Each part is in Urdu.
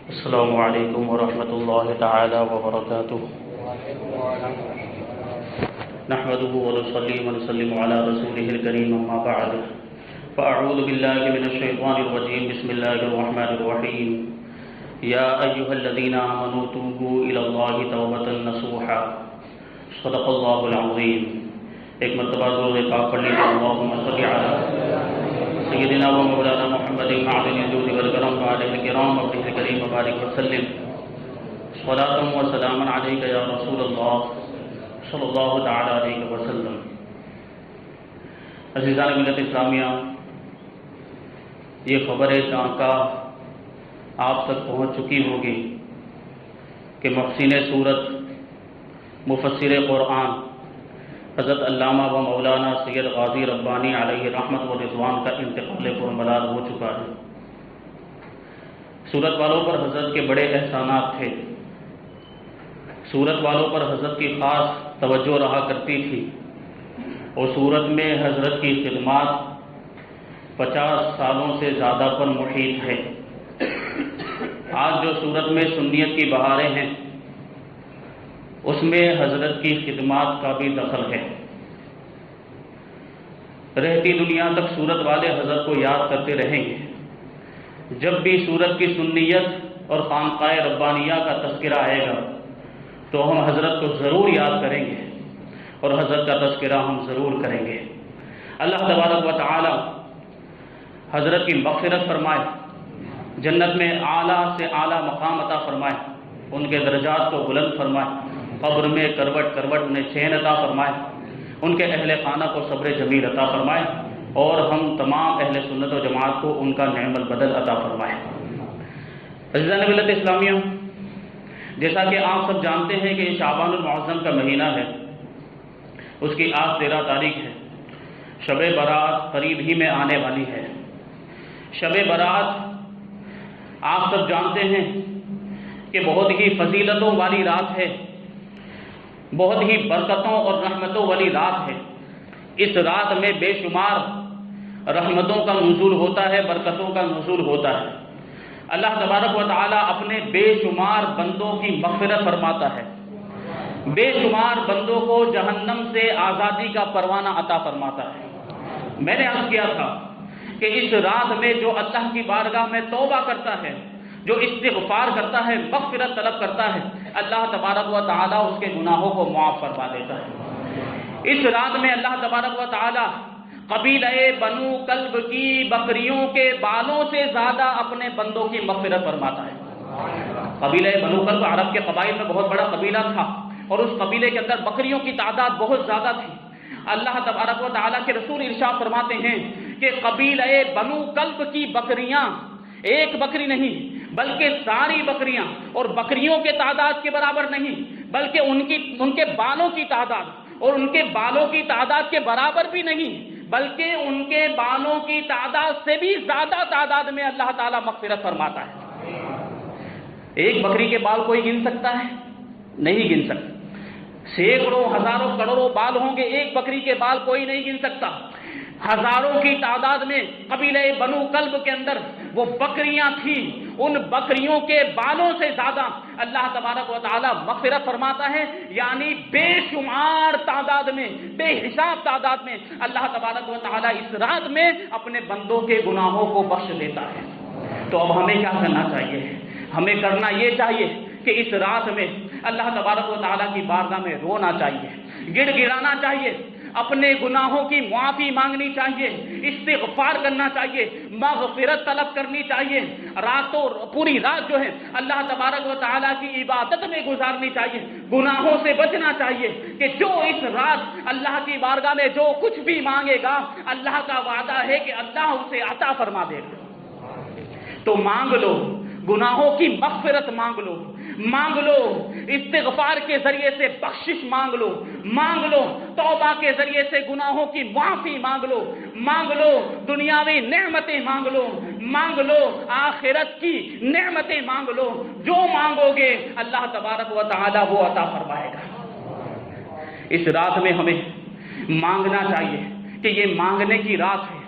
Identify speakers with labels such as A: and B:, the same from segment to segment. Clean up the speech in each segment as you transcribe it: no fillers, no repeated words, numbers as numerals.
A: السلام علیکم ورحمۃ اللہ تعالی وبرکاتہ نحمده ونصلي ونسلم على رسوله الكريم اما بعد فاعوذ بالله من الشیطان الرجیم بسم اللہ الرحمن الرحیم یا ایها الذین آمنوا توبوا الى اللہ توبۃ نصوحا صدق اللہ العظیم۔ ایک مرتبہ درود پاک پڑھ لیجیے۔ اللہم صل علی سیدنا و مولانا محمد معدن الجود والکرم وآلہ الکرام وابنہ الکریم وبارک وسلم صلاۃ و سلام علیک یا رسول اللہ صلی اللہ تعالی علیہ وسلم۔ عزیزان ملت اسلامیہ، یہ خبر چانکہ آپ تک پہنچ چکی ہوگی کہ محسن سورت مفسر قرآن حضرت علامہ و مولانا سید غازی ربانی علیہ رحمت و رضوان کا انتقال پرملال ہو چکا ہے۔ سورت والوں پر حضرت کے بڑے احسانات تھے، سورت والوں پر حضرت کی خاص توجہ رہا کرتی تھی، اور سورت میں حضرت کی خدمات 50 سالوں سے زیادہ پر محیط ہے۔ آج جو سورت میں سنیت کی بہاریں ہیں، اس میں حضرت کی خدمات کا بھی دخل ہے۔ رہتی دنیا تک سورت والے حضرت کو یاد کرتے رہیں گے۔ جب بھی سورت کی سنیت اور خانقاہ ربانیہ کا تذکرہ آئے گا تو ہم حضرت کو ضرور یاد کریں گے اور حضرت کا تذکرہ ہم ضرور کریں گے۔ اللہ تبارک و تعالی حضرت کی مغفرت فرمائے، جنت میں اعلیٰ سے اعلیٰ مقام عطا فرمائے، ان کے درجات کو بلند فرمائے، قبر میں کروٹ کروٹ انہیں چین عطا فرمائے، ان کے اہل خانہ کو صبر جمیل عطا فرمائے، اور ہم تمام اہل سنت و جماعت کو ان کا نعم البدل عطا فرمائے۔ عزیزان ملت اسلامیہ، جیسا کہ آپ سب جانتے ہیں کہ یہ شعبان المعظم کا مہینہ ہے، اس کی آج 13 تاریخ ہے۔ شب برات قریب ہی میں آنے والی ہے۔ شب برات آپ سب جانتے ہیں کہ بہت ہی فضیلتوں والی رات ہے، بہت ہی برکتوں اور رحمتوں والی رات ہے۔ اس رات میں بے شمار رحمتوں کا نزول ہوتا ہے، برکتوں کا نزول ہوتا ہے۔ اللہ تبارک و تعالی اپنے بے شمار بندوں کی مغفرت فرماتا ہے، بے شمار بندوں کو جہنم سے آزادی کا پروانہ عطا فرماتا ہے۔ میں نے عرض کیا تھا کہ اس رات میں جو اللہ کی بارگاہ میں توبہ کرتا ہے، جو استغفار کرتا ہے، مغفرت طلب کرتا ہے، اللہ تبارک و تعالی اس کے گناہوں کو معاف فرما دیتا ہے۔ اس رات میں اللہ تبارک و تعالی قبیلہ بنو کلب کی بکریوں کے بالوں سے زیادہ اپنے بندوں کی مغفرت فرماتا ہے۔ قبیلہ بنو کلب عرب کے قبائل میں بہت بڑا قبیلہ تھا، اور اس قبیلے کے اندر بکریوں کی تعداد بہت زیادہ تھی۔ اللہ تبارک و تعالیٰ کے رسول ارشاد فرماتے ہیں کہ قبیلہ بنو کلب کی بکریاں ایک بکری نہیں بلکہ ساری بکریاں، اور بکریوں کے تعداد کے برابر نہیں بلکہ ان کے بالوں کی تعداد، اور ان کے بالوں کی تعداد کے برابر بھی نہیں بلکہ ان کے بالوں کی تعداد سے بھی زیادہ تعداد میں اللہ تعالیٰ مغفرت فرماتا ہے۔ ایک بکری کے بال کوئی گن سکتا ہے؟ نہیں گن سکتا۔ سینکڑوں ہزاروں کروڑوں بال ہوں گے، ایک بکری کے بال کوئی نہیں گن سکتا۔ ہزاروں کی تعداد میں قبیلہ بنو کلب کے اندر وہ بکریاں تھیں، ان بکریوں کے بالوں سے زیادہ اللہ تبارک و تعالی مغفرت فرماتا ہے، یعنی بے شمار تعداد میں، بے حساب تعداد میں اللہ تبارک و تعالی اس رات میں اپنے بندوں کے گناہوں کو بخش دیتا ہے۔ تو اب ہمیں کیا کرنا چاہیے؟ ہمیں کرنا یہ چاہیے کہ اس رات میں اللہ تبارک و تعالیٰ کی بارگاہ میں رونا چاہیے، گڑ گڑانا چاہیے، اپنے گناہوں کی معافی مانگنی چاہیے، استغفار کرنا چاہیے، مغفرت طلب کرنی چاہیے، پوری رات جو ہے اللہ تبارک و تعالیٰ کی عبادت میں گزارنی چاہیے، گناہوں سے بچنا چاہیے کہ جو اس رات اللہ کی بارگاہ میں جو کچھ بھی مانگے گا، اللہ کا وعدہ ہے کہ اللہ اسے عطا فرما دے گا۔ تو مانگ لو، گناہوں کی مغفرت مانگ لو، مانگ لو استغفار کے ذریعے سے بخشش مانگ لو، مانگ لو توبہ کے ذریعے سے گناہوں کی معافی مانگ لو، مانگ لو دنیاوی نعمتیں مانگ لو، مانگ لو آخرت کی نعمتیں مانگ لو۔ جو مانگو گے اللہ تبارک و تعالی وہ عطا فرمائے گا۔ اس رات میں ہمیں مانگنا چاہیے کہ یہ مانگنے کی رات ہے،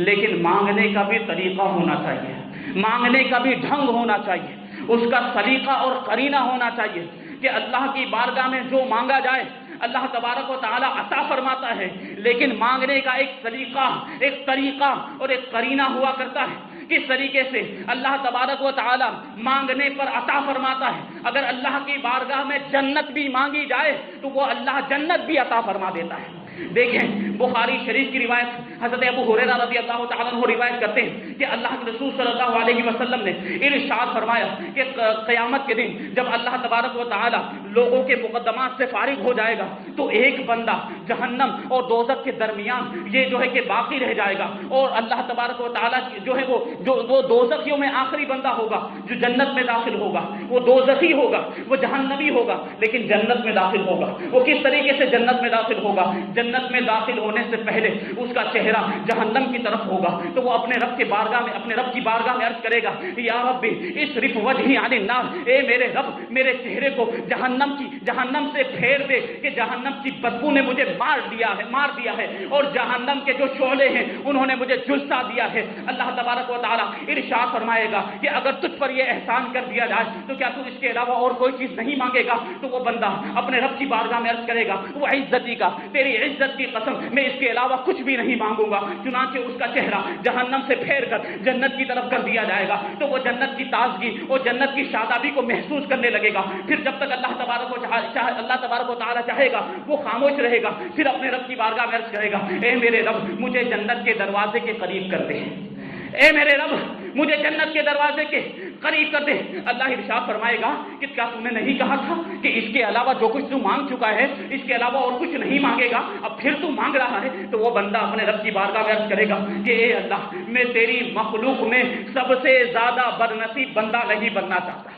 A: لیکن مانگنے کا بھی طریقہ ہونا چاہیے، مانگنے کا بھی ڈھنگ ہونا چاہیے۔ اس کا سلیقہ اور قرینہ ہونا چاہیے کہ اللہ کی بارگاہ میں جو مانگا جائے اللہ تبارک و تعالیٰ عطا فرماتا ہے، لیکن مانگنے کا ایک سلیقہ، ایک طریقہ اور ایک قرینہ ہوا کرتا ہے۔ کس طریقے سے اللہ تبارک و تعالیٰ مانگنے پر عطا فرماتا ہے؟ اگر اللہ کی بارگاہ میں جنت بھی مانگی جائے تو وہ اللہ جنت بھی عطا فرما دیتا ہے۔ دیکھیں بخاری شریف کی روایت حضرت ابو ہریرہ رضی اللہ تعالیٰ عنہ روایت کرتے ہیں کہ اللہ کے رسول صلی اللہ علیہ وسلم نے ارشاد فرمایا کہ قیامت کے دن جب اللہ تبارک و تعالیٰ لوگوں کے مقدمات سے فارغ ہو جائے گا تو ایک بندہ جہنم اور دوزخ کے درمیان یہ جو ہے کہ باقی رہ جائے گا، اور اللہ تبارک و تعالیٰ جو ہے وہ دوزخیوں میں آخری بندہ ہوگا جو جنت میں داخل ہوگا، وہ دوزخی ہوگا، وہ جہنمی ہوگا لیکن جنت میں داخل ہوگا۔ وہ کس طریقے سے جنت میں داخل ہوگا؟ جنت میں داخل ہونے سے پہلے اس کا چہرہ جہنم کی طرف ہوگا تو وہ اپنے رب کی بارگاہ میں عرض کرے گا، یا رب اصرف وجہی عن النار، اے میرے رب میرے چہرے کو جہنم سے پھیر دے کہ جہنم کی بدبو نے مجھے مار دیا ہے اور جہنم کے جو شعلے ہیں انہوں نے مجھے جلسا دیا ہے۔ اللہ تبارک و تعالیٰ ارشاد فرمائے گا کہ اگر تجھ پر یہ احسان کر دیا جائے تو کیا تو اس کے علاوہ اور کوئی چیز نہیں مانگے گا؟ تو وہ بندہ اپنے رب کی بارگاہ میں عرض کرے گا، وہ عزتی کا تیری عزت کی قسم میں اس کے علاوہ کچھ بھی نہیں مانگوں گا۔ چنانچہ اس کا چہرہ جہنم سے پھیر کر جنت کی طرف کر دیا جائے گا تو وہ جنت کی تازگی اور جنت کی شادابی کو محسوس کرنے لگے گا۔ پھر جب تک اللہ تبارک و تعالیٰ چاہے گا وہ خاموش رہے گا، پھر اپنے رب کی بارگاہ میں عرض کرے گا، اے میرے رب مجھے جنت کے دروازے کے قریب کر دے، اے میرے رب مجھے جنت کے دروازے کے قریب کر دے۔ اللہ ارشاد فرمائے گا کہ کیا تم نے نہیں کہا تھا کہ اس کے علاوہ جو کچھ تو مانگ چکا ہے اس کے علاوہ اور کچھ نہیں مانگے گا، اب پھر تو مانگ رہا ہے؟ تو وہ بندہ اپنے رب کی بارگاہ میں عرض کرے گا کہ اے اللہ میں تیری مخلوق میں سب سے زیادہ بدنصیب بندہ نہیں بننا چاہتا۔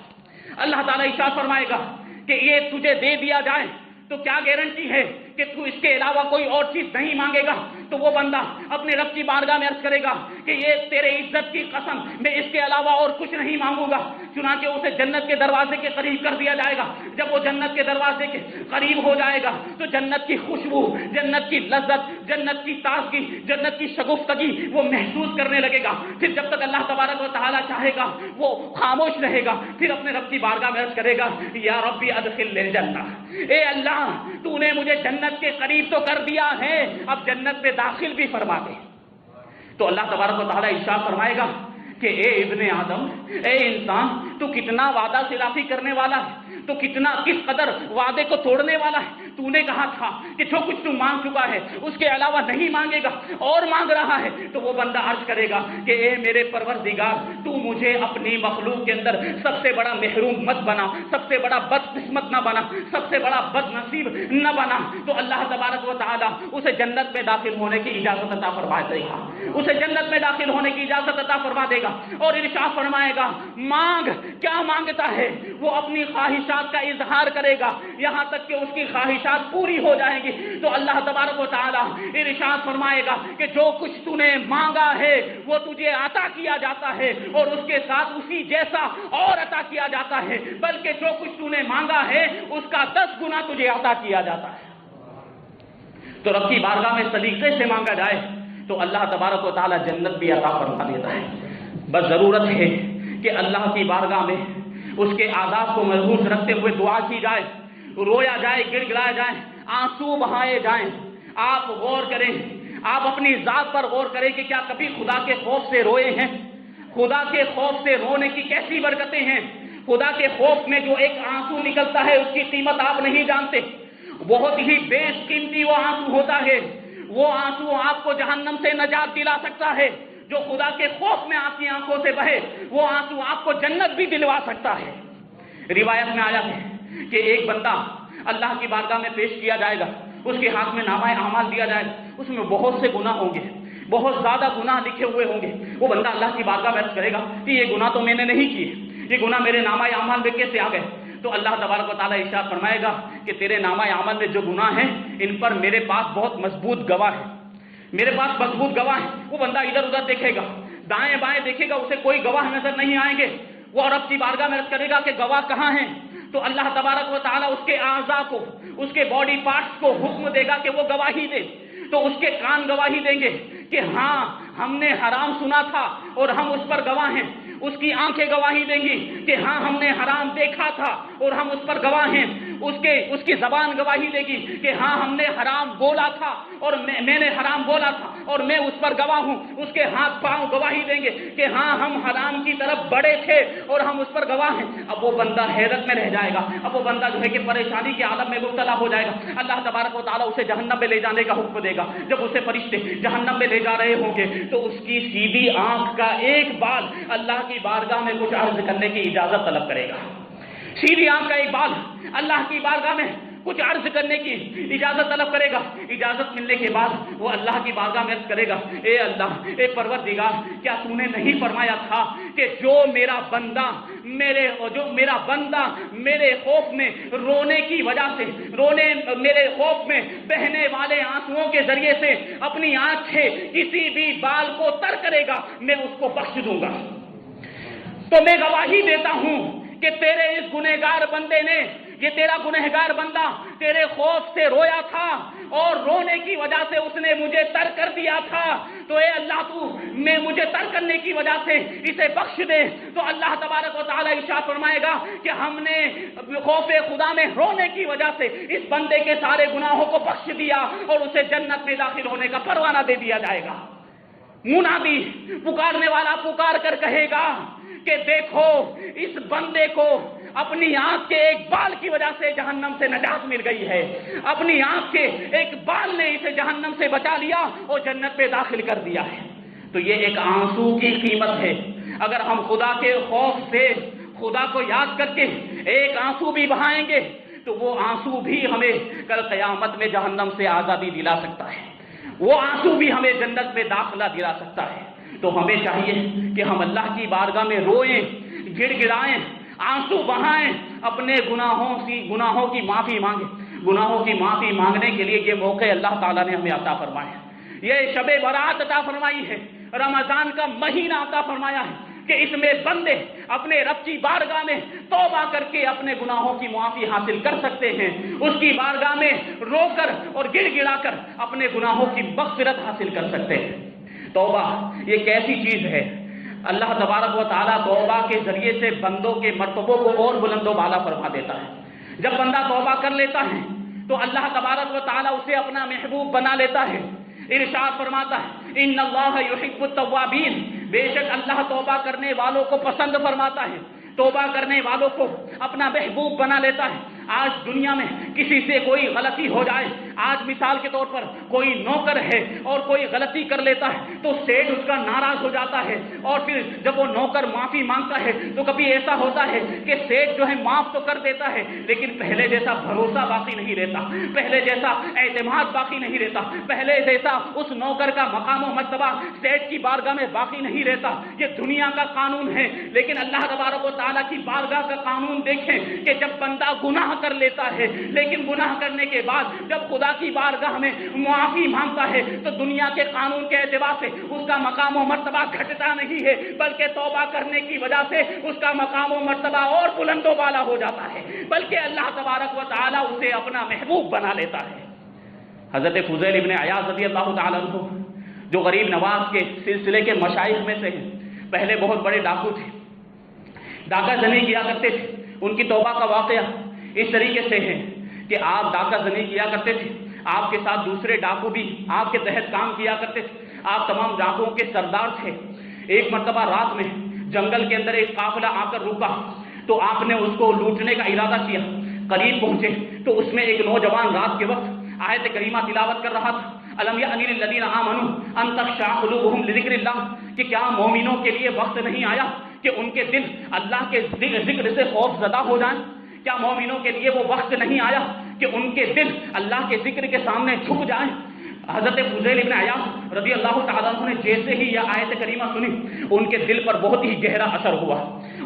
A: اللہ تعالیٰ ارشاد فرمائے گا کہ یہ تجھے دے دیا جائے تو کیا گارنٹی ہے کہ تو اس کے علاوہ کوئی اور چیز نہیں مانگے گا؟ تو وہ بندہ اپنے رب کی بارگاہ میں عرض کرے گا کہ یہ تیرے عزت کی قسم میں اس کے علاوہ اور کچھ نہیں مانگوں گا۔ چنانچہ اسے جنت کے دروازے کے قریب کر دیا جائے گا۔ جب وہ جنت کے دروازے کے قریب ہو جائے گا تو جنت کی خوشبو، جنت کی لذت، جنت کی تازگی، جنت کی شگفتگی وہ محسوس کرنے لگے گا۔ پھر جب تک اللہ تبارک و تعالیٰ چاہے گا وہ خاموش رہے گا، پھر اپنے رب کی بارگاہ میں عرض کرے گا، یا ربی ادخلنی الجنہ، اے اللہ تو نے مجھے جنت کے قریب تو کر دیا ہے، اب جنت میں داخل بھی فرما دے۔ تو اللہ تبارک و تعالیٰ ارشاد فرمائے گا کہ اے ابن آدم، اے انسان، تو کتنا وعدہ خلافی کرنے والا ہے، تو کس قدر وعدے کو توڑنے والا ہے۔ تو نے کہا تھا کہ جو کچھ تو مانگ چکا ہے اس کے علاوہ نہیں مانگے گا اور مانگ رہا ہے۔ تو وہ بندہ عرض کرے گا کہ اے میرے پروردگار تو مجھے اپنی مخلوق کے اندر سب سے بڑا محروم مت بنا، سب سے بڑا بدقسمت نہ بنا، سب سے بڑا بد نصیب نہ بنا۔ تو اللہ تبارک و تعالیٰ اسے جنت میں داخل ہونے کی اجازت عطا فرما دے گا، اسے جنت میں داخل ہونے کی اجازت عطا فرما دے گا اور ارشاد فرمائے گا مانگ، کیا مانگتا ہے؟ وہ اپنی خواہشات کا اظہار کرے گا یہاں تک کہ اس کی خواہشات پوری ہو جائیں گی۔ تو اللہ تبارک و تعالیٰ ارشاد فرمائے گا کہ جو کچھ تو نے مانگا ہے وہ تجھے عطا کیا جاتا ہے اور اس کے ساتھ اسی جیسا اور عطا کیا جاتا ہے، بلکہ جو کچھ تو نے مانگا ہے اس کا 10 گنا تجھے عطا کیا جاتا ہے۔ تو رب کی بارگاہ میں سلیقے سے مانگا جائے تو اللہ تبارک و تعالیٰ جنت بھی عطا فرما دیتا ہے۔ بس ضرورت ہے کہ اللہ کی بارگاہ میں اس کے آداب کو ملحوظ رکھتے ہوئے دعا کی جائے، رویا جائے، گڑ گڑائے جائیں، آنسو بہائے جائیں۔ آپ غور کریں، آپ اپنی ذات پر غور کریں کہ کیا کبھی خدا کے خوف سے روئے ہیں؟ خدا کے خوف سے رونے کی کیسی برکتیں ہیں۔ خدا کے خوف میں جو ایک آنسو نکلتا ہے اس کی قیمت آپ نہیں جانتے، بہت ہی بیش قیمتی وہ آنسو ہوتا ہے۔ وہ آنسو آپ کو جہنم سے نجات دلا سکتا ہے۔ جو خدا کے خوف میں آپ کی آنکھوں سے بہے وہ آنسو آپ کو جنت بھی دلوا سکتا ہے۔ روایت میں آیا ہے کہ ایک بندہ اللہ کی بارگاہ میں پیش کیا جائے گا، اس کے ہاتھ میں نامہ اعمال دیا جائے گا، اس میں بہت سے گناہ ہوں گے، بہت زیادہ گناہ لکھے ہوئے ہوں گے۔ وہ بندہ اللہ کی بارگاہ میں عرض کرے گا کہ یہ گناہ تو میں نے نہیں کیے، یہ گناہ میرے نامہ اعمال میں کیسے آ گئے؟ تو اللہ تبارک و تعالیٰ ارشاد فرمائے گا کہ تیرے نامہ اعمال میں جو گناہ ہیں ان پر میرے پاس بہت مضبوط گواہ ہے، میرے پاس مضبوط گواہ ہے۔ وہ بندہ ادھر ادھر دیکھے گا، دائیں بائیں دیکھے گا، اسے کوئی گواہ نظر نہیں آئیں گے۔ وہ رب کی بارگاہ میں عرض کرے گا کہ گواہ کہاں ہیں؟ تو اللہ تبارک و تعالیٰ اس کے اعضاء کو، اس کے باڈی پارٹس کو حکم دے گا کہ وہ گواہی دے۔ تو اس کے کان گواہی دیں گے کہ ہاں ہم نے حرام سنا تھا اور ہم اس پر گواہ ہیں۔ اس کی آنکھیں گواہی دیں گی کہ ہاں ہم نے حرام دیکھا تھا اور ہم اس پر گواہ ہیں، اس کی زبان گواہی دے گی کہ ہاں ہم نے حرام بولا تھا اور میں نے حرام بولا تھا اور میں اس پر گواہ ہوں، اس کے ہاتھ پاؤں گواہی دیں گے کہ ہاں ہم حرام کی طرف بڑے تھے اور ہم اس پر گواہ ہیں۔ اب وہ بندہ حیرت میں رہ جائے گا، اب وہ بندہ جو ہے کہ پریشانی کے عالم میں مبتلا ہو جائے گا۔ اللہ تبارک و تعالیٰ اسے جہنم میں لے جانے کا حکم دے گا۔ جب اسے فرشتے جہنم میں لے جا رہے ہوں گے تو اس کی سیدھی آنکھ کا ایک بال اللہ کی بارگاہ میں کچھ عرض کرنے کی اجازت طلب کرے گا۔ سیدھی آنکھ کا ایک بال اللہ کی بارگاہ میں کچھ عرض کرنے کی اجازت طلب کرے گا۔ اجازت ملنے کے بعد وہ اللہ کی بارگاہ میں عرض کرے گا، اے اللہ، اے پروردگار، کیا تو نے نہیں فرمایا تھا کہ جو میرا بندہ میرے خوف میں رونے کی وجہ سے میرے خوف میں بہنے والے آنسوؤں کے ذریعے سے اپنی آنکھ سے کسی بھی بال کو تر کرے گا میں اس کو بخش دوں گا۔ تو میں گواہی دیتا ہوں کہ تیرے اس گنہگار بندے نے، یہ تیرا گنہگار بندہ تیرے خوف سے رویا تھا اور رونے کی وجہ سے اس نے مجھے تر کر دیا تھا، تو اے اللہ تو میں مجھے تر کرنے کی وجہ سے اسے بخش دے۔ تو اللہ تبارک و تعالیٰ ارشاد فرمائے گا کہ ہم نے خوف خدا میں رونے کی وجہ سے اس بندے کے سارے گناہوں کو بخش دیا اور اسے جنت میں داخل ہونے کا پروانہ دے دیا جائے گا۔ منادی، پکارنے والا پکار کر کہے گا کہ دیکھو اس بندے کو اپنی آنکھ کے ایک بال کی وجہ سے جہنم سے نجات مل گئی ہے، اپنی آنکھ کے ایک بال نے اسے جہنم سے بچا لیا اور جنت میں داخل کر دیا ہے۔ تو یہ ایک آنسو کی قیمت ہے۔ اگر ہم خدا کے خوف سے خدا کو یاد کر کے ایک آنسو بھی بہائیں گے تو وہ آنسو بھی ہمیں کل قیامت میں جہنم سے آزادی دلا سکتا ہے، وہ آنسو بھی ہمیں جنت میں داخلہ دلا سکتا ہے۔ تو ہمیں چاہیے کہ ہم اللہ کی بارگاہ میں روئیں، گڑ گڑائیں، آنسو بہائیں، اپنے گناہوں کی معافی مانگیں۔ گناہوں کی معافی مانگنے کے لیے یہ موقع اللہ تعالیٰ نے ہمیں عطا فرمایا ہے، یہ شب برات عطا فرمائی ہے، رمضان کا مہینہ عطا فرمایا ہے کہ اس میں بندے اپنے رب کی بارگاہ میں توبہ کر کے اپنے گناہوں کی معافی حاصل کر سکتے ہیں، اس کی بارگاہ میں رو کر اور گڑ گڑا کر اپنے گناہوں کی مغفرت حاصل کر سکتے ہیں۔ توبہ یہ کیسی چیز ہے؟ اللہ تبارک و تعالیٰ توبہ کے ذریعے سے بندوں کے مرتبوں کو اور بلند و بالا فرما دیتا ہے۔ جب بندہ توبہ کر لیتا ہے تو اللہ تبارک و تعالیٰ اسے اپنا محبوب بنا لیتا ہے۔ ارشاد فرماتا ہے ان اللہ یحب التوابین، بے شک اللہ توبہ کرنے والوں کو پسند فرماتا ہے، توبہ کرنے والوں کو اپنا محبوب بنا لیتا ہے۔ آج دنیا میں کسی سے کوئی غلطی ہو جائے، آج مثال کے طور پر کوئی نوکر ہے اور کوئی غلطی کر لیتا ہے تو سیٹ اس کا ناراض ہو جاتا ہے، اور پھر جب وہ نوکر معافی مانگتا ہے تو کبھی ایسا ہوتا ہے کہ سیٹ جو ہے معاف تو کر دیتا ہے لیکن پہلے جیسا بھروسہ باقی نہیں رہتا، پہلے جیسا اعتماد باقی نہیں رہتا، پہلے جیسا اس نوکر کا مقام و مرتبہ سیٹ کی بارگاہ میں باقی نہیں رہتا۔ یہ دنیا کا قانون ہے، لیکن اللہ تبارک و تعالیٰ کی بارگاہ کا قانون دیکھیں کہ جب بندہ گناہ کر لیتا ہے لیکن گناہ کرنے کے بعد جب خدا کی بارگاہ میں معافی مانگتا ہے تو دنیا کے قانون کے اعتبار سے اس کا مقام و مرتبہ گھٹتا نہیں ہے، بلکہ توبہ کرنے کی وجہ سے اس کا مقام و مرتبہ اور بلند و بالا ہو جاتا ہے، بلکہ اللہ تبارک و تعالیٰ اسے اپنا محبوب بنا لیتا ہے۔ حضرت فضیل ابن عیاض رضی اللہ تعالیٰ عنہ جو غریب نواز کے سلسلے کے مشائخ میں سے ہیں، پہلے بہت بڑے ڈاکو تھے، ڈاکہ زنی کیا کرتے تھے۔ ان کی توبہ کا واقعہ اس طریقے سے ہے کہ آپ ڈاکہ زنی کیا کرتے تھے، آپ کے ساتھ دوسرے ڈاکو بھی آپ کے تحت کام کیا کرتے تھے، آپ تمام ڈاکوؤں کے سردار تھے۔ ایک مرتبہ رات میں جنگل کے اندر ایک قافلہ آ کر رکا تو آپ نے اس کو لوٹنے کا ارادہ کیا۔ قریب پہنچے تو اس میں ایک نوجوان رات کے وقت آیت کریمہ تلاوت کر رہا تھا، الم یأن للذین آمنوا ان تخشع قلوبهم لذکر اللہ، کہ کیا مومنوں کے لیے وقت نہیں آیا کہ ان کے دل اللہ کے ذکر سے خوف زدہ ہو جائیں؟ کیا مومنوں کے لیے وہ وقت نہیں آیا کہ ان کے دل اللہ کے ذکر کے سامنے جھک جائیں؟ حضرت فضیل ابن عیاض رضی اللہ تعالیٰ عنہ نے جیسے ہی یہ آیت کریمہ سنی ان کے دل پر بہت ہی گہرا اثر ہوا،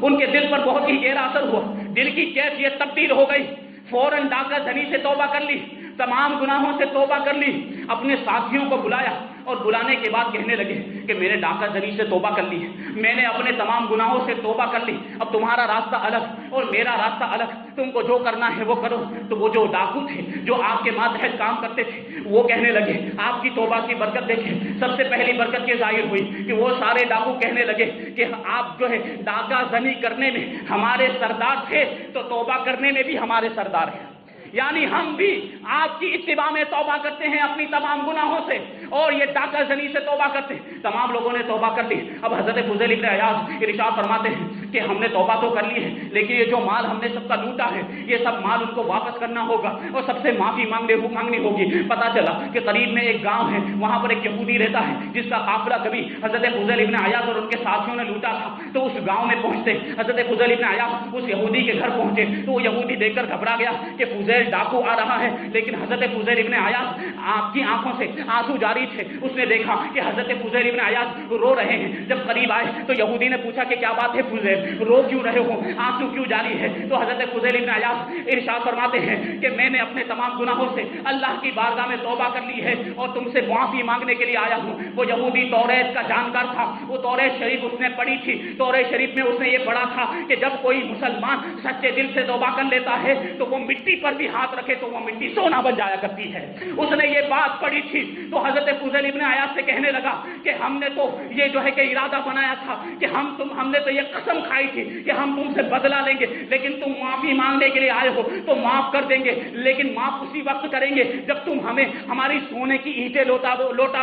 A: ان کے دل پر بہت ہی گہرا اثر ہوا، دل کی کیفیت تبدیل ہو گئی۔ فوراً ڈاکہ زنی سے توبہ کر لی، تمام گناہوں سے توبہ کر لی، اپنے ساتھیوں کو بلایا اور بلانے کے بعد کہنے لگے کہ میں نے ڈاکہ زنی سے توبہ کر لی ہے، میں نے اپنے تمام گناہوں سے توبہ کر لی، اب تمہارا راستہ الگ اور میرا راستہ الگ، تم کو جو کرنا ہے وہ کرو۔ تو وہ جو ڈاکو تھے جو آپ کے ماتحت کام کرتے تھے وہ کہنے لگے آپ کی توبہ کی برکت دیکھیں، سب سے پہلی برکت یہ ظاہر ہوئی کہ وہ سارے ڈاکو کہنے لگے کہ آپ جو ہے ڈاکہ زنی کرنے میں ہمارے سردار تھے تو توبہ کرنے میں بھی ہمارے سردار ہیں، یعنی ہم بھی آپ کی اتباع میں توبہ کرتے ہیں اپنی تمام گناہوں سے، اور یہ ڈاکہ زنی سے توبہ کرتے ہیں۔ تمام لوگوں نے توبہ کر لی۔ اب حضرت فضیل ابن عیاض ارشاد فرماتے ہیں کہ ہم نے توبہ تو کر لی ہے، لیکن یہ جو مال ہم نے سب کا لوٹا ہے یہ سب مال ان کو واپس کرنا ہوگا اور سب سے معافی مانگنی ہوگی۔ پتا چلا کہ قریب میں ایک گاؤں ہے، وہاں پر ایک یہودی رہتا ہے جس کا قافلہ کبھی حضرت فضیل ابن عیاض اور ان کے ساتھیوں نے لوٹا تھا۔ تو اس گاؤں میں پہنچتے حضرت فضیل ابن عیاض اس یہودی کے گھر پہنچے تو وہ یہودی دیکھ کر گھبرا گیا کہ فضیل ڈاکو آ رہا ہے، لیکن حضرت فضیل ابن عیاض آپ کی آنکھوں سے آنسو جاری تھے۔ اس نے دیکھا کہ حضرت فضیل ابن عیاض رو رہے ہیں۔ جب قریب آئے تو یہودی نے پوچھا کہ کیا بات ہے فضیل، رو کیوں رہے ہو، آنسو کیوں جاری ہے؟ تو حضرت فضیل ابن عیاض ارشاد فرماتے ہیں کہ میں نے اپنے تمام گناہوں سے اللہ کی بارگاہ میں توبہ کر لی ہے اور تم سے معافی مانگنے کے لیے آیا ہوں۔ وہ یہودی توریت کا جانکار تھا، وہ توریت شریف اس نے پڑھی تھی۔ توریت شریف میں اس نے یہ پڑھا تھا کہ جب کوئی مسلمان سچے دل سے توبہ کر لیتا ہے تو وہ مٹی پر بھی ہاتھ رکھے تو وہ مٹی سونا بن جایا کرتی ہے۔ اس نے یہ بات پڑھی تھی تو حضرت فضیل ابن عیاض سے کہنے لگا کہ ہم نے تو یہ جو ہے کہ ارادہ بنایا تھا کہ ہم نے تو یہ قسم کھائی تھی کہ ہم تم سے بدلہ لیں گے، لیکن تم معافی مانگنے کے لیے آئے ہو تو معاف کر دیں گے، لیکن معاف اسی وقت کریں گے جب تم ہمیں ہماری سونے کی اینٹیں لوٹا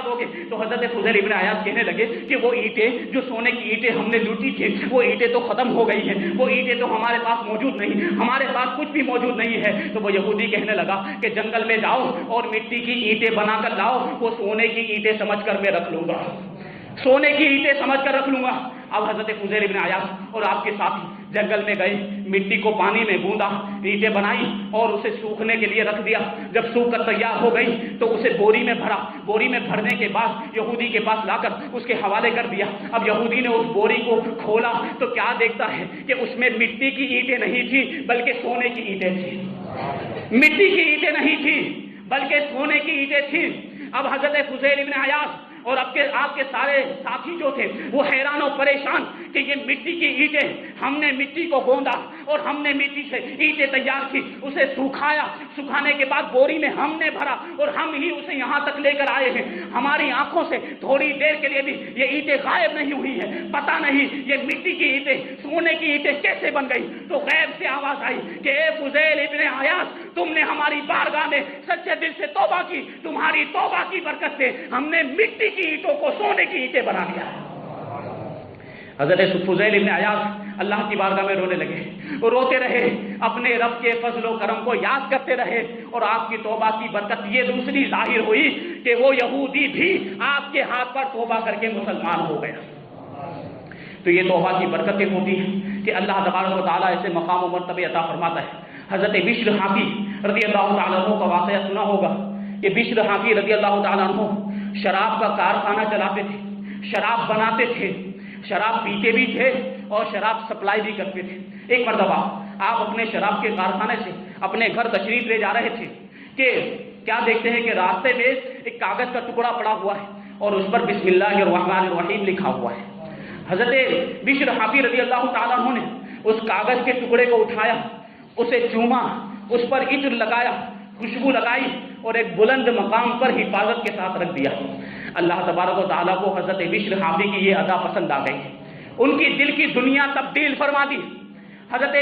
A: دو گے۔ تو حضرت فضیل ابن عیاض کہنے لگے کہ وہ اینٹیں جو سونے کی اینٹیں ہم نے لوٹی تھی وہ اینٹیں تو ختم ہو گئی ہیں، وہ اینٹیں تو ہمارے پاس موجود نہیں، ہمارے پاس کچھ بھی موجود نہیں ہے۔ تو وہ یہودی کہنے لگا کہ جنگل میں جاؤ اور مٹی کی اینٹیں بنا کر لاؤ، وہ سونے کی اینٹیں سمجھ کر میں رکھ لوں گا، سونے کی اینٹیں سمجھ کر رکھ لوں گا۔ اب حضرت فضیل ابن عیاض اور آپ کے ساتھی جنگل میں گئے، مٹی کو پانی میں گوندا، اینٹیں بنائی اور اسے سوکھنے کے لیے رکھ دیا۔ جب سوکھ کر تیار ہو گئی تو اسے بوری میں بھرا، بوری میں بھرنے کے بعد یہودی کے پاس لا کر اس کے حوالے کر دیا۔ اب یہودی نے اس بوری کو کھولا تو کیا دیکھتا ہے کہ اس میں مٹی کی اینٹیں نہیں تھی بلکہ سونے کی اینٹیں تھیں، مٹی کی اینٹیں نہیں تھی بلکہ سونے کی اینٹیں تھیں۔ اب حضرت فضیل ابن عیاض اور آپ کے سارے ساتھی جو تھے وہ حیران و پریشان کہ یہ مٹی کی اینٹیں، ہم نے مٹی کو گوندا اور ہم نے مٹی سے اینٹیں تیار کی، اسے سکھایا، سکھانے کے بعد بوری میں ہم نے بھرا اور ہم ہی اسے یہاں تک لے کر آئے ہیں۔ ہماری آنکھوں سے تھوڑی دیر کے لیے بھی یہ اینٹیں غائب نہیں ہوئی ہیں، پتہ نہیں یہ مٹی کی اینٹیں سونے کی اینٹیں کیسے بن گئی۔ تو غیب سے آواز آئی کہ اے فضیل ابن عیاض، تم نے ہماری بارگاہ میں سچے دل سے توبہ کی، تمہاری توبہ کی برکت سے ہم نے مٹی کی اینٹوں کو سونے کی اینٹیں بنا دیا۔ حضرت فضیل ابن عیاض اللہ کی بارگاہ میں رونے لگے، روتے رہے، اپنے رب کے فضل و کرم کو یاد کرتے رہے، اور آپ کی توبہ کی برکت یہ دوسری ظاہر ہوئی کہ وہ یہودی بھی آپ کے ہاتھ پر توبہ کر کے مسلمان ہو گیا۔ تو یہ توبہ کی برکتیں ہوتی ہیں کہ اللہ تبارک و تعالیٰ ایسے مقام و مرتبے عطا فرماتا ہے۔ حضرت بشر حافی رضی اللہ تعالیٰ عنہ کا واقعہ سنا ہوگا کہ بشر حافی رضی اللہ تعالیٰ عنہ شراب کا کارخانہ چلاتے تھے، شراب بناتے تھے، شراب پیتے بھی تھے اور شراب سپلائی بھی کرتے تھے۔ ایک مرتبہ آپ اپنے شراب کے کارخانے سے اپنے گھر تشریف لے جا رہے تھے کہ کیا دیکھتے ہیں کہ راستے میں ایک کاغذ کا ٹکڑا پڑا ہوا ہے اور اس پر بسم اللہ الرحمن الرحیم لکھا ہوا ہے۔ حضرت بشر حافی رضی اللہ تعالیٰ عنہ نے اس کاغذ کے ٹکڑے کو اٹھایا، اسے چوما، اس پر عطر لگایا، خوشبو لگائی اور ایک بلند مقام پر حفاظت کے ساتھ رکھ دیا۔ اللہ تبارک و تعالیٰ کو حضرت بشر حافی کی یہ ادا پسند آ گئی، ان کی دل کی دنیا تبدیل فرما دی۔ حضرت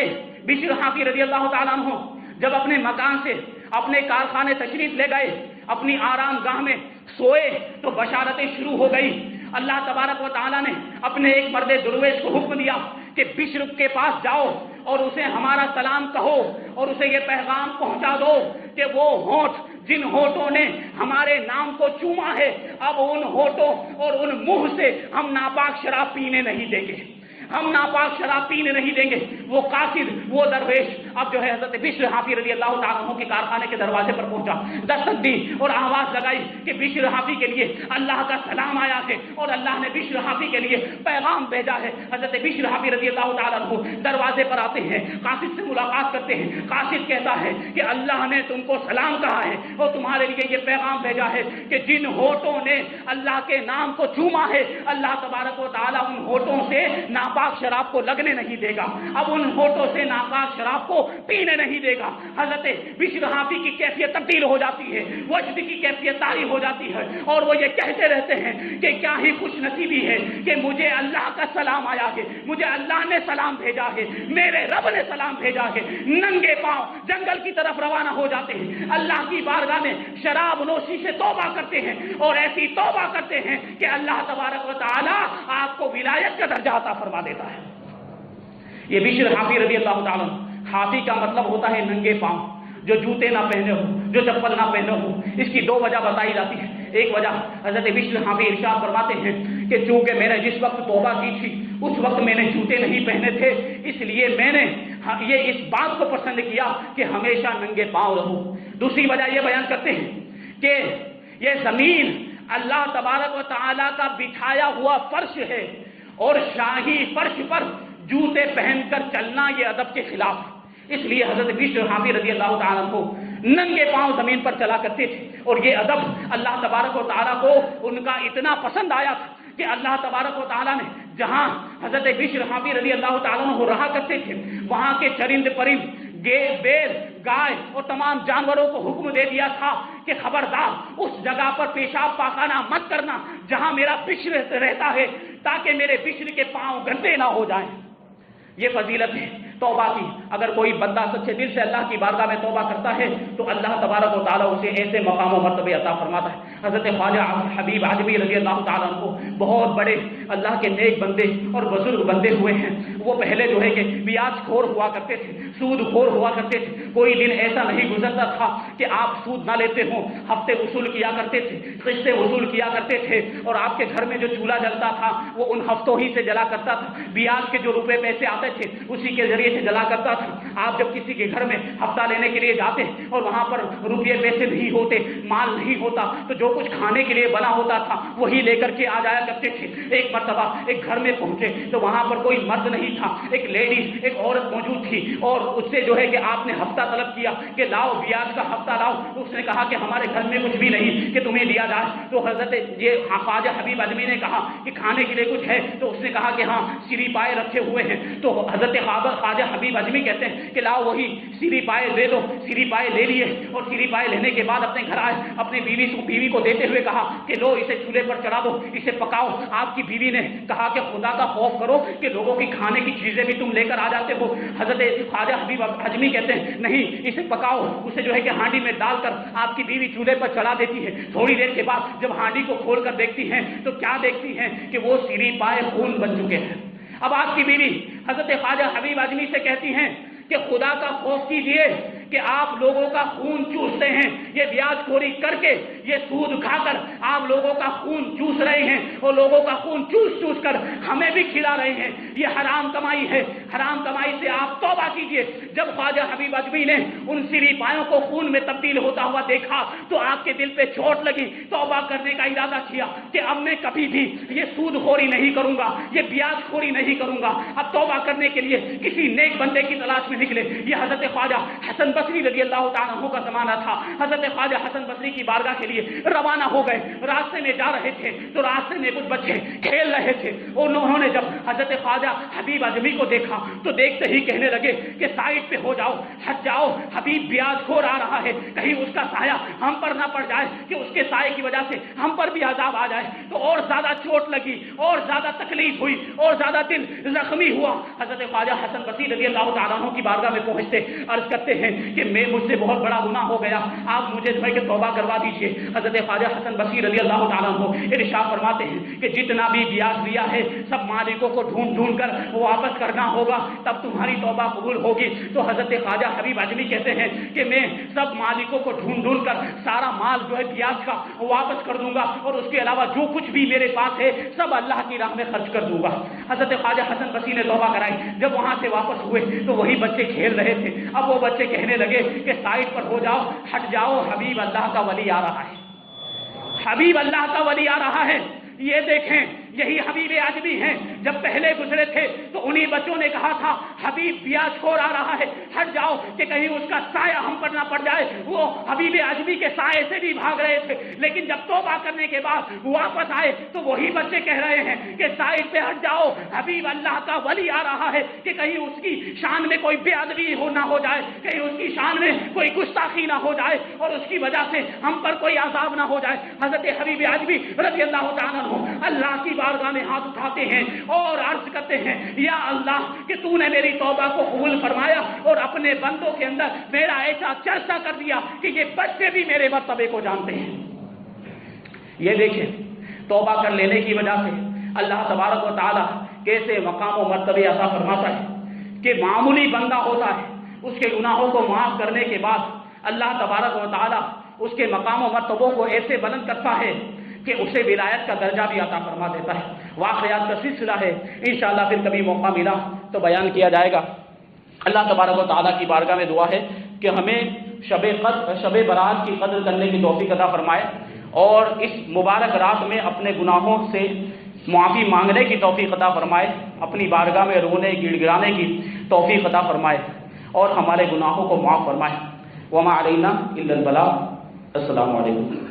A: بشر حافی رضی اللہ تعالیٰ عنہ جب اپنے مکان سے اپنے کارخانے تشریف لے گئے، اپنی آرام گاہ میں سوئے تو بشارتیں شروع ہو گئی۔ اللہ تبارک و تعالیٰ نے اپنے ایک مرد درویش کو حکم دیا کہ بشر کے پاس جاؤ اور اسے ہمارا سلام کہو اور اسے یہ پیغام پہنچا دو کہ وہ ہونٹ جن ہونٹوں نے ہمارے نام کو چوما ہے، اب ان ہونٹوں اور ان منہ سے ہم ناپاک شراب پینے نہیں دیں گے۔ ہم ناپاک شراب پینے نہیں دیں گے۔ وہ قاصد، وہ درویش اب جو ہے حضرت بشر حافی رضی اللہ تعالیٰ عنہ کے کارخانے کے دروازے پر پہنچا، دستک دی اور آواز لگائی کہ بشر حافی کے لیے اللہ کا سلام آیا ہے اور اللہ نے بشر حافی کے لیے پیغام بھیجا ہے۔ حضرت بشر حافی رضی اللہ تعالیٰ عنہ دروازے پر آتے ہیں، قاصد سے ملاقات کرتے ہیں۔ قاصد کہتا ہے کہ اللہ نے تم کو سلام کہا ہے اور تمہارے لیے یہ پیغام بھیجا ہے کہ جن ہونٹوں نے اللہ کے نام کو چوما ہے، اللہ تبارک و تعالیٰ ان ہونٹوں سے ناپاک شراب کو لگنے نہیں دے گا، اب ان ہونٹوں سے ناپاک شراب کو پینے نہیں دے گا۔ حضرت بشر حافی کی کیفیت تبدیل ہو جاتی ہے، وجد کی کیفیت طاری ہو جاتی ہے اور وہ یہ کہتے رہتے ہیں کہ کیا ہی خوش نصیبی ہے کہ مجھے اللہ کا سلام آیا ہے، مجھے اللہ نے سلام بھیجا ہے، میرے رب نے سلام بھیجا ہے۔ ننگے پاؤں جنگل کی طرف روانہ ہو جاتے ہیں، اللہ کی بارگاہ میں شراب نوشی سے توبہ کرتے ہیں اور ایسی توبہ کرتے ہیں کہ اللہ تبارک و تعالی آپ کو ولایت کا درجہ عطا فرما دیتا ہے۔ یہ بشر حافی رضی اللہ تعالیٰ، حافی کا مطلب ہوتا ہے ننگے پاؤں، جو جوتے نہ پہنے ہو، جو چپل نہ پہنے ہو۔ اس کی دو وجہ بتائی جاتی ہے۔ ایک وجہ حضرت بشر حافی ارشاد فرماتے ہیں کہ چونکہ میں نے جس وقت توبہ کی تھی اس وقت میں نے جوتے نہیں پہنے تھے، اس لیے میں نے یہ اس بات کو پسند کیا کہ ہمیشہ ننگے پاؤں رہوں۔ دوسری وجہ یہ بیان کرتے ہیں کہ یہ زمین اللہ تبارک و تعالیٰ کا بچھایا ہوا فرش ہے اور شاہی فرش پر جوتے پہن کر چلنا یہ ادب کے خلاف ہے، اس لیے حضرت بشر حافی رضی اللہ تعالیٰ کو ننگے پاؤں زمین پر چلا کرتے تھے اور یہ ادب اللہ تبارک و تعالیٰ کو ان کا اتنا پسند آیا تھا کہ اللہ تبارک و تعالیٰ نے جہاں حضرت بشر حافی رضی اللہ تعالیٰ عنہ رہا کرتے تھے وہاں کے چرند پرند، بیل، گائے اور تمام جانوروں کو حکم دے دیا تھا کہ خبردار اس جگہ پر پیشاب پاخانہ مت کرنا جہاں میرا بشر رہتا ہے، تاکہ میرے بشر کے پاؤں گندے نہ ہو جائیں۔ یہ فضیلت ہے توبہ کی۔ اگر کوئی بندہ سچے دل سے اللہ کی بارگاہ میں توبہ کرتا ہے تو اللہ تبارک و تعالیٰ اسے ایسے مقام و مرتبے عطا فرماتا ہے۔ حضرت خواجہ حبیب عجمی رضی اللہ تعالیٰ عنہ بہت بڑے اللہ کے نیک بندے اور بزرگ بندے ہوئے ہیں۔ وہ پہلے جو ہے کہ بیاج خور ہوا کرتے تھے، سود خور ہوا کرتے تھے۔ کوئی دن ایسا نہیں گزرتا تھا کہ آپ سود نہ لیتے ہوں، ہفتے وصول کیا کرتے تھے، قسطیں وصول کیا کرتے تھے اور آپ کے گھر میں جو چولہا جلتا تھا وہ ان ہفتوں ہی سے جلا کرتا تھا۔ بیاج کے جو روپے پیسے آتے تھے اسی کے ذریعے سے جلا کرتا تھا۔ آپ جب کسی کے گھر میں ہفتہ لینے کے لیے جاتے اور وہاں پر روپے پیسے نہیں ہوتے، مال نہیں ہوتا، تو جو کچھ کھانے کے لیے بنا ہوتا تھا وہی لے کر کے آ جایا کرتے تھے۔ ایک مرتبہ ایک گھر میں پہنچے تو وہاں پر کوئی مرد نہیں تھا، ایک لیڈیز، ایک عورت موجود تھی اور اس سے جو ہے کہ آپ نے ہفتہ طلب کیا کہ لاؤ بیاج کا ہفتہ لاؤ۔ اس نے کہا کہ ہمارے گھر میں کچھ بھی نہیں کہ تمہیں دیا جائے۔ تو حضرت یہ خواجہ حبیب عجمی نے کہا کہ کھانے کے لیے کچھ ہے؟ تو اس نے کہا کہ ہاں سری پائے رکھے ہوئے ہیں۔ تو حضرت خواجہ حبیب عجمی کہتے ہیں کہ لاؤ وہی سری پائے دے دو۔ سری پائے لے لیے اور سری پائے لینے کے بعد اپنے گھر آئے، اپنی بیوی کو دیتے ہوئے کہا کہ لو اسے چولہے پر چڑھا دو، اسے پکاؤ۔ آپ کی بیوی نے کہا کہ خدا کا خوف کرو کہ لوگوں کی کھانے کی چیزیں بھی تم لے کر آ جاتے ہو۔ حضرت خواجہ حبیب عجمی کہتے ہیں نہیں اسے پکاؤ۔ اسے جو ہے کہ ہانڈی میں ڈال کر آپ کی بیوی چولہے پر چڑھا دیتی ہے۔ تھوڑی دیر کے بعد جب ہانڈی کو کھول کر دیکھتی ہیں تو کیا دیکھتی ہیں کہ وہ سری پائے خون بن چکے ہیں۔ اب آپ کی بیوی حضرت خواجہ حبیب عجمی سے کہتی ہیں کہ خدا کا خوف کیجئے کہ آپ لوگوں کا خون چوستے ہیں، یہ بیاج خوری کر کے، یہ سود کھا کر آپ لوگوں کا خون چوس رہے ہیں اور لوگوں کا خون چوس کر ہمیں بھی کھلا رہے ہیں۔ یہ حرام کمائی ہے، حرام کمائی سے آپ توبہ کیجئے۔ جب خواجہ حبیب عجمی نے ان سری پایوں کو خون میں تبدیل ہوتا ہوا دیکھا تو آپ کے دل پہ چوٹ لگی، توبہ کرنے کا ارادہ کیا کہ اب میں کبھی بھی یہ سود خوری نہیں کروں گا، یہ بیاج خوری نہیں کروں گا۔ اب توبہ کرنے کے لیے کسی نیک بندے کی تلاش میں نکلے۔ یہ حضرت خواجہ حسن بصری رضی اللہ تعالیٰ عنہ کا زمانہ تھا۔ حضرت خواجہ حسن بصری کی بارگاہ کے لیے روانہ ہو گئے۔ راستے میں جا رہے تھے تو راستے میں کچھ بچے کھیل رہے تھے اور انہوں نے جب حضرت خواجہ حبیب عجمی کو دیکھا تو دیکھتے ہی کہنے لگے کہ سائڈ پہ ہو جاؤ، ہٹ جاؤ، حبیب بیاج خور آ رہا ہے، کہیں اس کا سایہ ہم پر نہ پڑ جائے کہ اس کے سائے کی وجہ سے ہم پر بھی عذاب آ جائے۔ تو اور زیادہ چوٹ لگی اور زیادہ تکلیف ہوئی اور زیادہ دل زخمی ہوا۔ حضرت خواجہ حسن بصری رضی اللہ تعالیٰ عنہ کی بارگاہ میں پہنچتے عرض کرتے ہیں کہ مجھ سے بہت بڑا گناہ ہو گیا، آپ مجھے جو ہے کہ توبہ کروا دیجئے۔ حضرت خواجہ حسن بصری رضی اللہ تعالیٰ عنہ ارشاد فرماتے ہیں کہ جتنا بھی بیاج لیا ہے سب مالکوں کو ڈھونڈ کر واپس کرنا ہوگا، تب تمہاری توبہ قبول ہوگی۔ تو حضرت خواجہ حبیب عجمی کہتے ہیں کہ میں سب مالکوں کو ڈھونڈ کر سارا مال جو ہے بیاج کا واپس کر دوں گا اور اس کے علاوہ جو کچھ بھی میرے پاس ہے سب اللہ کی راہ میں خرچ کر دوں گا۔ حضرت خواجہ حسن بصری نے توبہ کرائی. جب وہاں سے واپس ہوئے تو وہی بچے کھیل رہے تھے. اب وہ بچے کہنے لگے کہ سائڈ پر ہو جاؤ, ہٹ جاؤ, حبیب اللہ کا ولی آ رہا ہے, حبیب اللہ کا ولی آ رہا ہے. یہ دیکھیں, یہی حبیب اعجمی ہیں. جب پہلے گزرے تھے تو انہی بچوں نے کہا تھا حبیب بیا چھوڑ آ رہا ہے, ہٹ جاؤ کہ کہیں اس کا سایہ ہم پر نہ پڑ جائے. وہ حبیب اعجمی کے سائے سے بھی بھاگ رہے تھے, لیکن جب توبہ کرنے کے بعد واپس آئے تو وہی بچے کہہ رہے ہیں کہ سائڈ پہ ہٹ جاؤ, حبیب اللہ کا ولی آ رہا ہے, کہ کہیں اس کی شان میں کوئی بے ادبی نہ ہو جائے, کہیں اس کی شان میں کوئی گستاخی نہ ہو جائے اور اس کی وجہ سے ہم پر کوئی عذاب نہ ہو جائے. حضرت حبیب اعجمی رضی اللہ تعالیٰ عنہ اللہ کی بارگاہ میں ہاتھ اٹھاتے ہیں اور عرض کرتے ہیں, یا اللہ کہ تو نے میری توبہ کو قبول فرمایا اور اپنے بندوں کے اندر میرا ایسا چرچا کر دیا کہ یہ بچے بھی میرے مرتبے کو جانتے ہیں. یہ دیکھیں, توبہ کر لینے کی وجہ سے اللہ تبارک و تعالی کیسے مقام و مرتبے عطا فرماتا ہے کہ معمولی بندہ ہوتا ہے, اس کے گناہوں کو معاف کرنے کے بعد اللہ تبارک و تعالی اس کے مقام و مرتبوں کو ایسے بلند کرتا ہے کہ اسے ولایت کا درجہ بھی عطا فرما دیتا ہے. واقعات کا سلسلہ ہے, انشاءاللہ پھر کبھی موقع ملا تو بیان کیا جائے گا. اللہ تبارک و تعالیٰ کی بارگاہ میں دعا ہے کہ ہمیں شب برات کی قدر کرنے کی توفیق عطا فرمائے اور اس مبارک رات میں اپنے گناہوں سے معافی مانگنے کی توفیق عطا فرمائے, اپنی بارگاہ میں رونے گڑ گڑانے کی توفیق عطا فرمائے اور ہمارے گناہوں کو معاف فرمائے. وما علینا الا البلاغ. السلام علیکم.